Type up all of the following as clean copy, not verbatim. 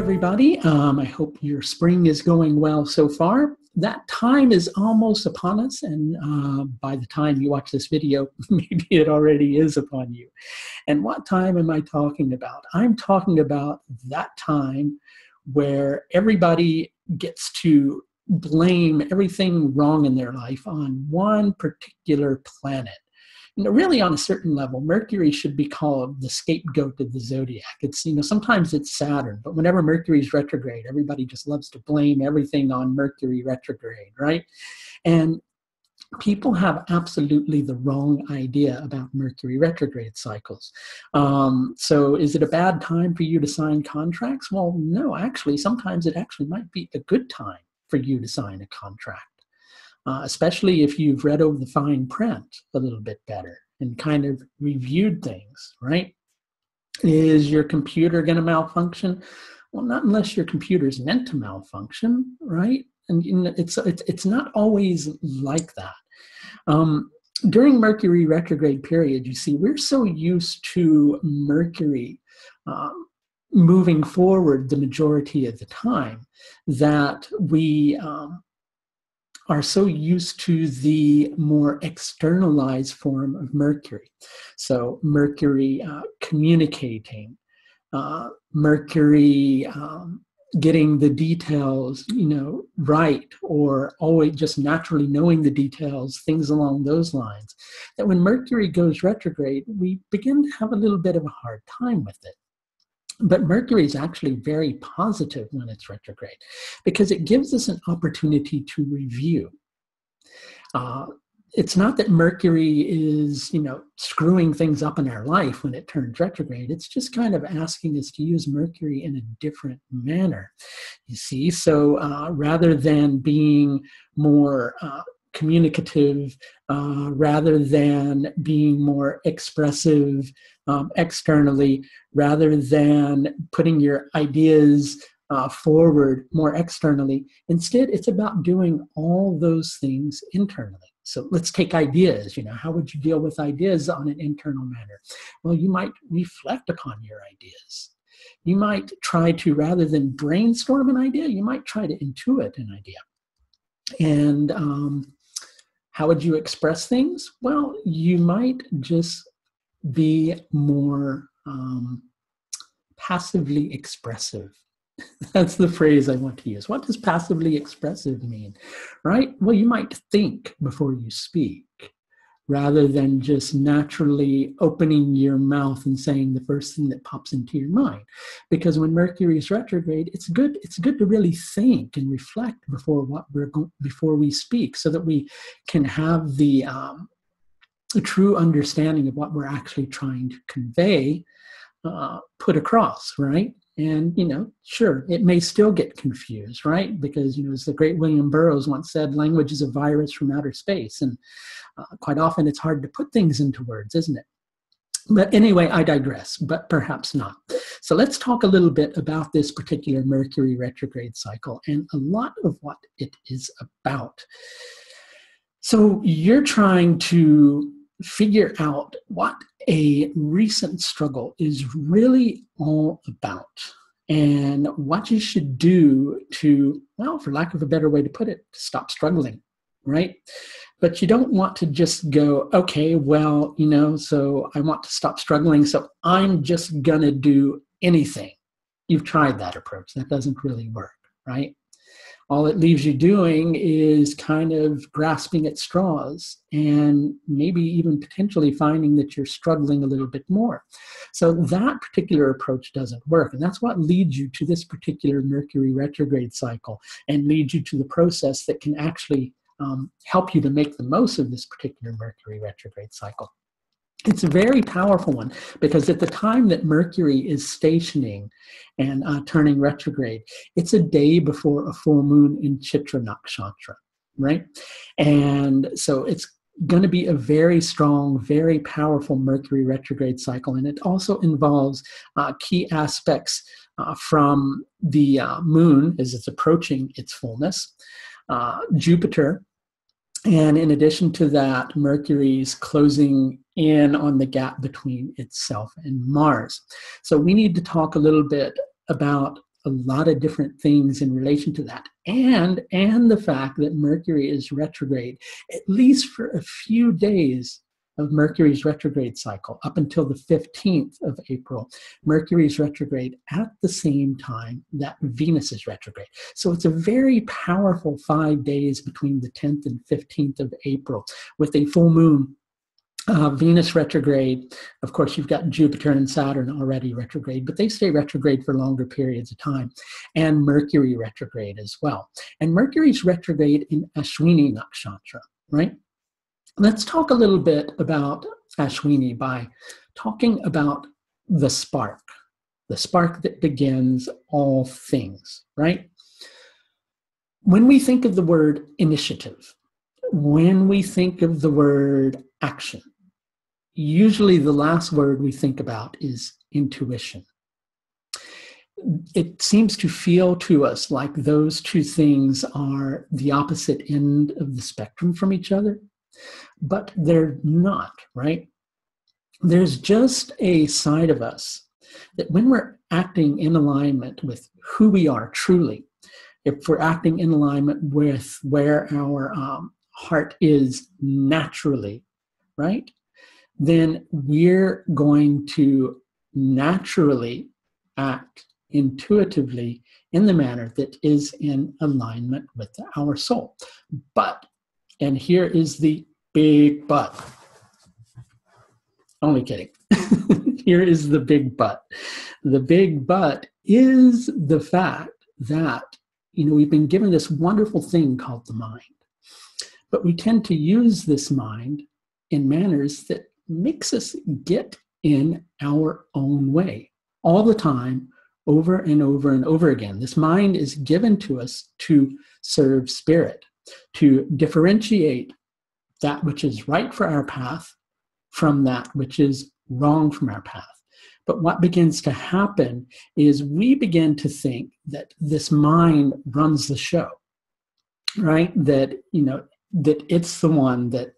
everybody. I hope your spring is going well so far. That time is almost upon us, and by the time you watch this video, maybe it already is upon you. And what time am I talking about? I'm talking about that time where everybody gets to blame everything wrong in their life on one particular planet. You know, really on a certain level, Mercury should be called the scapegoat of the zodiac. It's, you know, sometimes it's Saturn, but whenever Mercury's retrograde, everybody just loves to blame everything on Mercury retrograde, right? And people have absolutely the wrong idea about Mercury retrograde cycles. So is it a bad time for you to sign contracts? Well, no, actually, sometimes it actually might be a good time for you to sign a contract. Especially if you've read over the fine print a little bit better and kind of reviewed things, right? Is your computer going to malfunction? Well, not unless your computer is meant to malfunction, right? And you know, it's not always like that. During Mercury retrograde period, you see, we're so used to Mercury moving forward the majority of the time that we are so used to the more externalized form of Mercury. So Mercury communicating, Mercury getting the details, you know, right, or always just naturally knowing the details, things along those lines. That when Mercury goes retrograde, we begin to have a little bit of a hard time with it. But Mercury is actually very positive when it's retrograde because it gives us an opportunity to review. It's not that Mercury is, you know, screwing things up in our life when it turns retrograde. It's just kind of asking us to use Mercury in a different manner, you see. So rather than being more communicative, rather than being more expressive externally, rather than putting your ideas forward more externally. Instead, it's about doing all those things internally. So let's take ideas. You know, how would you deal with ideas on an internal manner? Well, you might reflect upon your ideas. You might try to, rather than brainstorm an idea, you might try to intuit an idea. And how would you express things? Well, you might just be more passively expressive. That's the phrase I want to use. What does passively expressive mean, right? Well, you might think before you speak, rather than just naturally opening your mouth and saying the first thing that pops into your mind. Because when Mercury is retrograde, it's good to really think and reflect before we speak, so that we can have the true understanding of what we're actually trying to convey, put across, right? And, you know, sure, it may still get confused, right? Because, you know, as the great William Burroughs once said, language is a virus from outer space. And quite often it's hard to put things into words, isn't it? But anyway, I digress, but perhaps not. So let's talk a little bit about this particular Mercury retrograde cycle and a lot of what it is about. So you're trying to figure out what a recent struggle is really all about and what you should do to, well, for lack of a better way to put it, stop struggling, right? But you don't want to just go, okay, well, you know, so I want to stop struggling, so I'm just going to do anything. You've tried that approach. That doesn't really work, right? All it leaves you doing is kind of grasping at straws and maybe even potentially finding that you're struggling a little bit more. So that particular approach doesn't work. And that's what leads you to this particular Mercury retrograde cycle and leads you to the process that can actually help you to make the most of this particular Mercury retrograde cycle. It's a very powerful one because at the time that Mercury is stationing and turning retrograde, it's a day before a full moon in Chitra Nakshatra, right? And so it's going to be a very strong, very powerful Mercury retrograde cycle. And it also involves key aspects from the moon as it's approaching its fullness, Jupiter, and in addition to that, Mercury's closing in on the gap between itself and Mars. So we need to talk a little bit about a lot of different things in relation to that. And the fact that Mercury is retrograde, at least for a few days of Mercury's retrograde cycle, up until the 15th of April, Mercury's retrograde at the same time that Venus is retrograde. So it's a very powerful 5 days between the 10th and 15th of April with a full moon. Venus retrograde, of course, you've got Jupiter and Saturn already retrograde, but they stay retrograde for longer periods of time, and Mercury retrograde as well. And Mercury's retrograde in Ashwini Nakshatra, right? Let's talk a little bit about Ashwini by talking about the spark that begins all things, right? When we think of the word initiative, when we think of the word action, usually the last word we think about is intuition. It seems to feel to us like those two things are the opposite end of the spectrum from each other, but they're not, right? There's just a side of us that when we're acting in alignment with who we are truly, if we're acting in alignment with where our heart is naturally, right, then we're going to naturally act intuitively in the manner that is in alignment with our soul. But, and here is the big but. Only kidding. Here is the big but. The big but is the fact that, we've been given this wonderful thing called the mind. But we tend to use this mind in manners that makes us get in our own way all the time, over and over and over again. This mind is given to us to serve spirit, to differentiate that which is right for our path from that which is wrong from our path. But what begins to happen is we begin to think that this mind runs the show, right? That, that it's the one that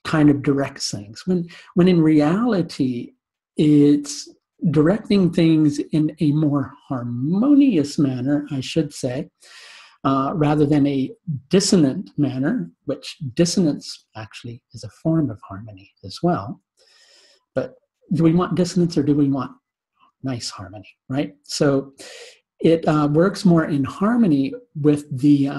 kind of directs things. When in reality, it's directing things in a more harmonious manner, I should say, rather than a dissonant manner, which dissonance actually is a form of harmony as well. But do we want dissonance or do we want nice harmony, right? So it works more in harmony with the,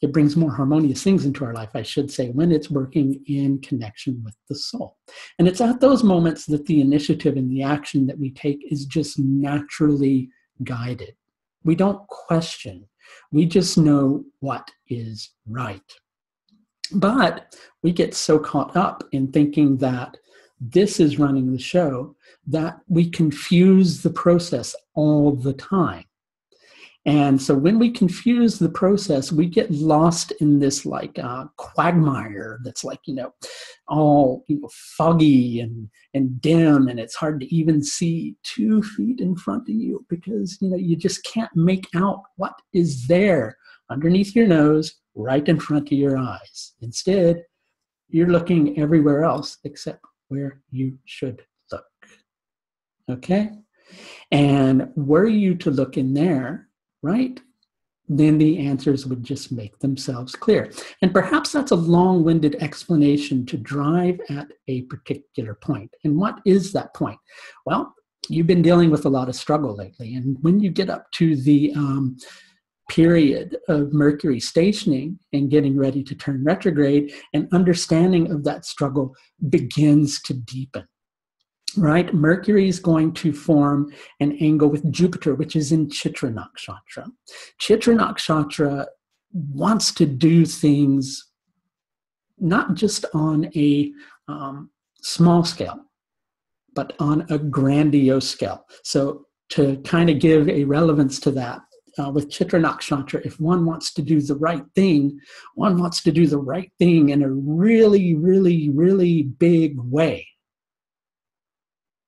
it brings more harmonious things into our life, I should say, when it's working in connection with the soul. And it's at those moments that the initiative and the action that we take is just naturally guided. We don't question. We just know what is right. But we get so caught up in thinking that this is running the show that we confuse the process all the time. And so when we confuse the process, we get lost in this quagmire that's all foggy and dim, and it's hard to even see 2 feet in front of you because you just can't make out what is there underneath your nose, right in front of your eyes. Instead, you're looking everywhere else except where you should look. Okay? And were you to look in there, right, then the answers would just make themselves clear. And perhaps that's a long-winded explanation to drive at a particular point. And what is that point? Well, you've been dealing with a lot of struggle lately. And when you get up to the period of Mercury stationing and getting ready to turn retrograde, an understanding of that struggle begins to deepen. Right? Mercury is going to form an angle with Jupiter, which is in Chitra Nakshatra. Chitra Nakshatra wants to do things not just on a small scale, but on a grandiose scale. So to kind of give a relevance to that, with Chitra Nakshatra, if one wants to do the right thing, one wants to do the right thing in a really, really, really big way.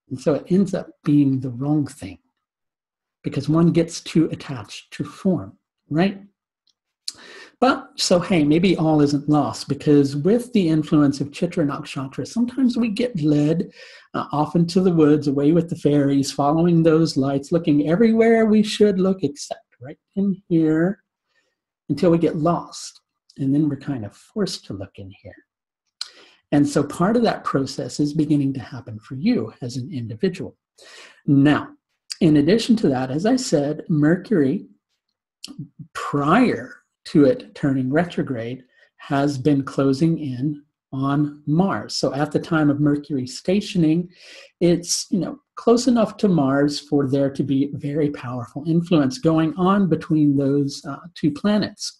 And so it ends up being the wrong thing because one gets too attached to form, right? But so, hey, maybe all isn't lost because with the influence of Chitra Nakshatra, sometimes we get led off into the woods, away with the fairies, following those lights, looking everywhere we should look except right in here until we get lost. And then we're kind of forced to look in here. And so part of that process is beginning to happen for you as an individual. Now, in addition to that, as I said, Mercury, prior to it turning retrograde, has been closing in on Mars. So at the time of Mercury stationing, it's, close enough to Mars for there to be very powerful influence going on between those two planets.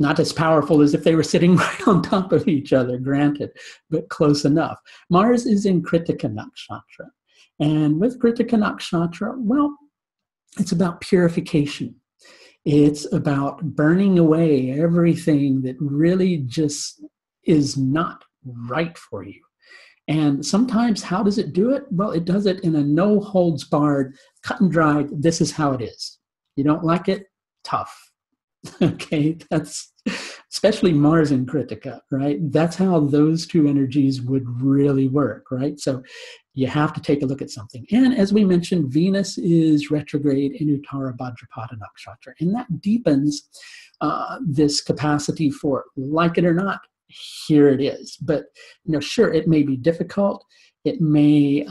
Not as powerful as if they were sitting right on top of each other, granted, but close enough. Mars is in Kritika Nakshatra. And with Kritika Nakshatra, well, it's about purification. It's about burning away everything that really just is not right for you. And sometimes, how does it do it? Well, it does it in a no-holds-barred, cut and dried, this is how it is. You don't like it? Tough. Okay, that's especially Mars and Kritika, right? That's how those two energies would really work, right? So you have to take a look at something. And as we mentioned, Venus is retrograde in Uttara Bhadrapada Nakshatra, and that deepens this capacity for, like it or not, here it is. But, sure, it may be difficult. It may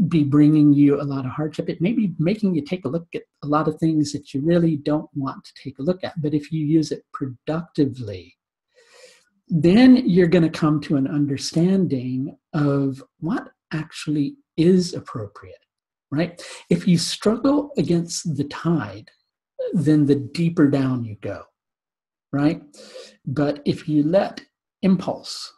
be bringing you a lot of hardship. It may be making you take a look at a lot of things that you really don't want to take a look at. But if you use it productively, then you're going to come to an understanding of what actually is appropriate, right? If you struggle against the tide, then the deeper down you go, right? But if you let impulse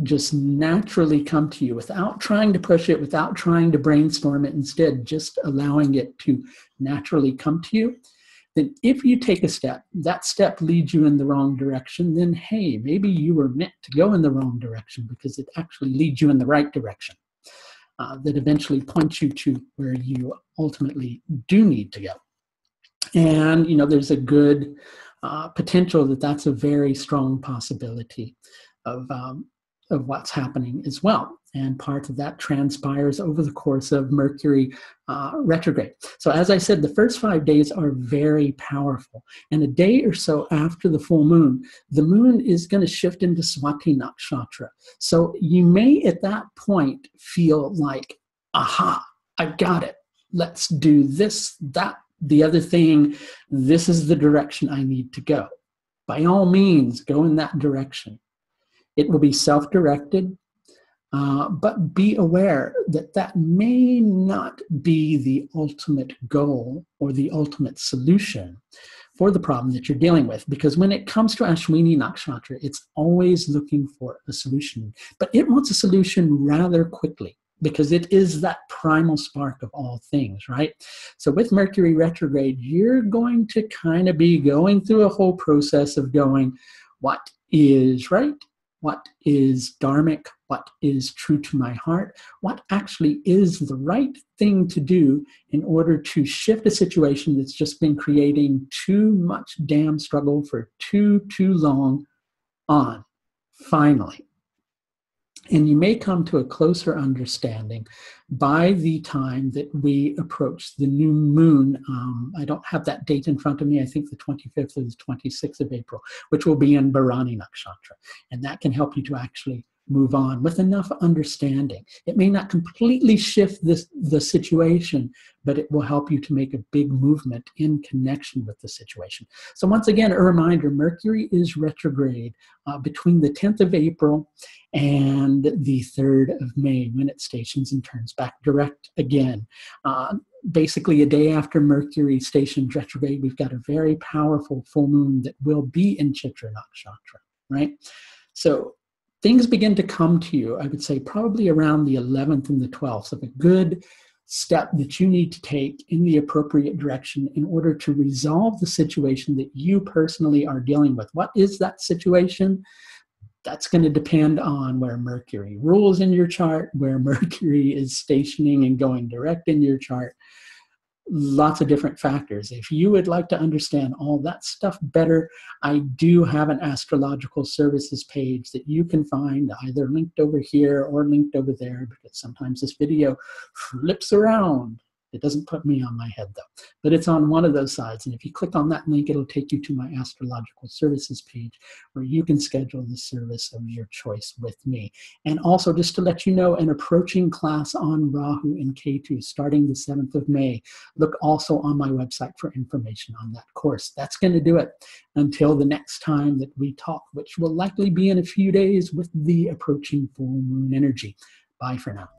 just naturally come to you without trying to push it, without trying to brainstorm it, instead just allowing it to naturally come to you, then if you take a step, that step leads you in the wrong direction, then hey, maybe you were meant to go in the wrong direction because it actually leads you in the right direction that eventually points you to where you ultimately do need to go. And, there's a good potential that that's a very strong possibility of what's happening as well. And part of that transpires over the course of Mercury retrograde. So as I said, the first 5 days are very powerful. And a day or so after the full moon, the moon is going to shift into Swati Nakshatra. So you may at that point feel like, aha, I got it. Let's do this, that, the other thing. This is the direction I need to go. By all means, go in that direction. It will be self-directed, but be aware that that may not be the ultimate goal or the ultimate solution for the problem that you're dealing with. Because when it comes to Ashwini Nakshatra, it's always looking for a solution. But it wants a solution rather quickly because it is that primal spark of all things, right? So with Mercury retrograde, you're going to kind of be going through a whole process of going, what is right? What is dharmic? What is true to my heart? What actually is the right thing to do in order to shift a situation that's just been creating too much damn struggle for too long on, finally. And you may come to a closer understanding by the time that we approach the new moon. I don't have that date in front of me. I think the 25th or the 26th of April, which will be in Bharani Nakshatra. And that can help you to actually move on with enough understanding. It may not completely shift the situation, but it will help you to make a big movement in connection with the situation. So once again, a reminder, Mercury is retrograde between the 10th of April and the 3rd of May when it stations and turns back direct again. Basically, a day after Mercury stations retrograde, we've got a very powerful full moon that will be in Chitra Nakshatra, right? So things begin to come to you, I would say, probably around the 11th and the 12th of a good step that you need to take in the appropriate direction in order to resolve the situation that you personally are dealing with. What is that situation? That's going to depend on where Mercury rules in your chart, where Mercury is stationing and going direct in your chart. Lots of different factors. If you would like to understand all that stuff better, I do have an astrological services page that you can find either linked over here or linked over there, because sometimes this video flips around It doesn't put me on my head though, but it's on one of those sides. And if you click on that link, it'll take you to my astrological services page where you can schedule the service of your choice with me. And also, just to let you know, an approaching class on Rahu and Ketu starting the 7th of May. Look also on my website for information on that course. That's going to do it until the next time that we talk, which will likely be in a few days with the approaching full moon energy. Bye for now.